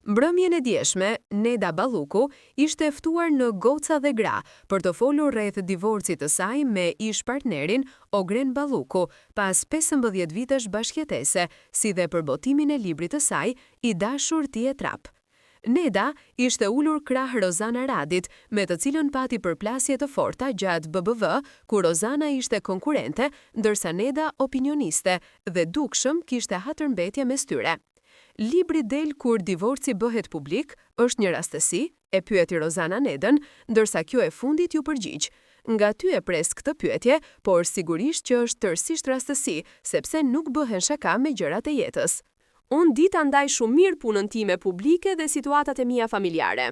Mbrëmjen e dieshme, Neda Balluku ishte ftuar në Goca dhe Gra për të folur rreth divorcit të saj me ish-partnerin Ogren Balluku pas 15 vitesh bashkëjetese, si dhe për botimin e librit të saj I dashur ti je trap. Neda ishte ulur krah Rozana Radit, me të cilën pati përplasje të forta gjatë BBV, ku Rozana ishte konkurrente, ndërsa Neda opinioniste dhe dukshëm kishte hatërmbetje mes tyre. Libri del kur divorci bëhet publik, është një rastësi, e pyeti Rozana Nedën, ndërsa kjo e fundit ju përgjigj. Nga ty e pres këtë pyetje, por sigurisht që është tërësisht rastësi, sepse nuk bëhen shaka me gjërat e jetës. Unë di ta ndaj shumë mirë punën time publike dhe situatat e mia familjare.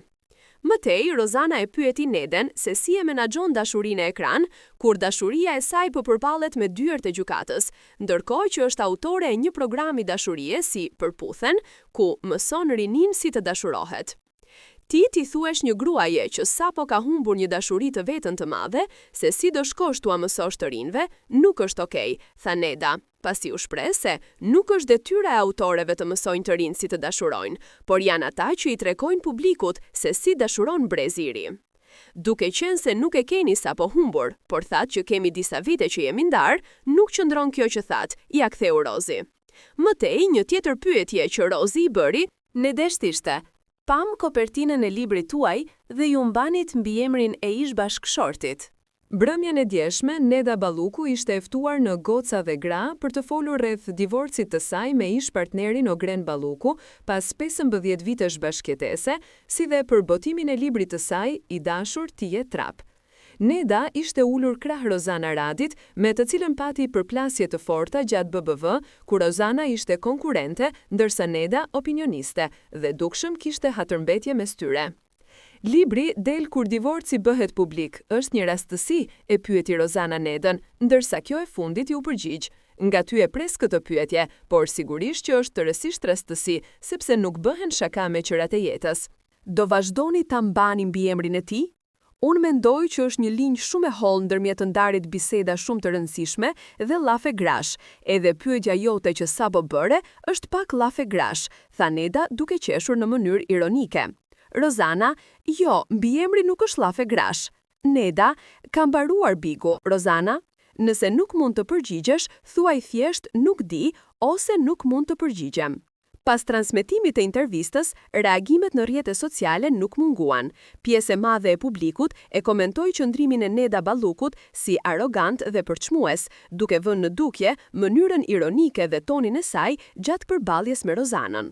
Mëtej, Rozana e pyeti Neden se si e menaxhon dashurinë e ekran, kur dashuria e saj po përballet me dyert e gjykatës, ndërkohë që është autore e një programi dashurie si Përputhen, ku mëson rinin si të dashurohet. Ti thuesh një gruaje që sapo ka humbur një dashuri të vetën të madhe, se si do shkosh tua mësosh të rinjve, nuk është okej, tha Neda, pasi u shpreh se nuk është detyra e autoreve të mësojnë të rinj si të dashurojnë, por janë ata që I tregojnë publikut se si dashuron brezi I ri. Duke qenë se nuk e keni sapo humbur, por thatë që kemi disa vite që jemi ndar, nuk qëndron kjo që thatë, ja ktheu Rozi. Mëtej, një tjetër pyetje që Rozi I bëri, Nedesht ishte: pam kopertinën e librit tuaj dhe ju mbanit mbi emrin e ish-bashkëshortit. Mbrëmjen e dieshme, Neda Balluku ishte e ftuar në Goca dhe Gra për të folur rreth divorcit të saj me ish-partnerin Ogren Balluku pas 15 vitesh bashkëjetese, si dhe për botimin e librit të saj I dashur ti je trap. Neda ishte ulur krah Rozana Radit, me të cilën pati përplasje të forta gjatë BBV, ku Rozana ishte konkurrente, ndërsa Neda opinioniste, dhe dukshëm kishte hatërmbetje mes tyre. Libri del kur divorci bëhet publik, është një rastësi, e pyeti Rozana Nedën, ndërsa kjo e fundit ju përgjigj. Nga ty e pres këtë pyetje, por sigurisht që është tërësisht rastësi, sepse nuk bëhen shaka me qërat e jetës. Do vazhdoni ta mbani mbi emrin e tij? Unë mendoj që është një linjë shumë e hollë ndërmjet të ndarit biseda shumë të rëndësishme dhe llafe grash. Edhe pyetja jote që sapo bëre është pak llafe grash, tha Neda duke qeshur në mënyrë ironike. Rozana: jo, mbi emri nuk është llafe grash. Neda: ka mbaruar Bigu, Rozana. Nëse nuk mund të përgjigjesh, thuaj thjesht nuk di ose nuk mund të përgjigjem. Pas transmetimit të intervistës, reagimet në rrjetet sociale nuk munguan. Pjesë e madhe e publikut e komentoi qëndrimin e Neda Ballukut si arrogant dhe përçmues, duke vënë në dukje mënyrën ironike dhe tonin e saj gjatë përballjes me Rozanën.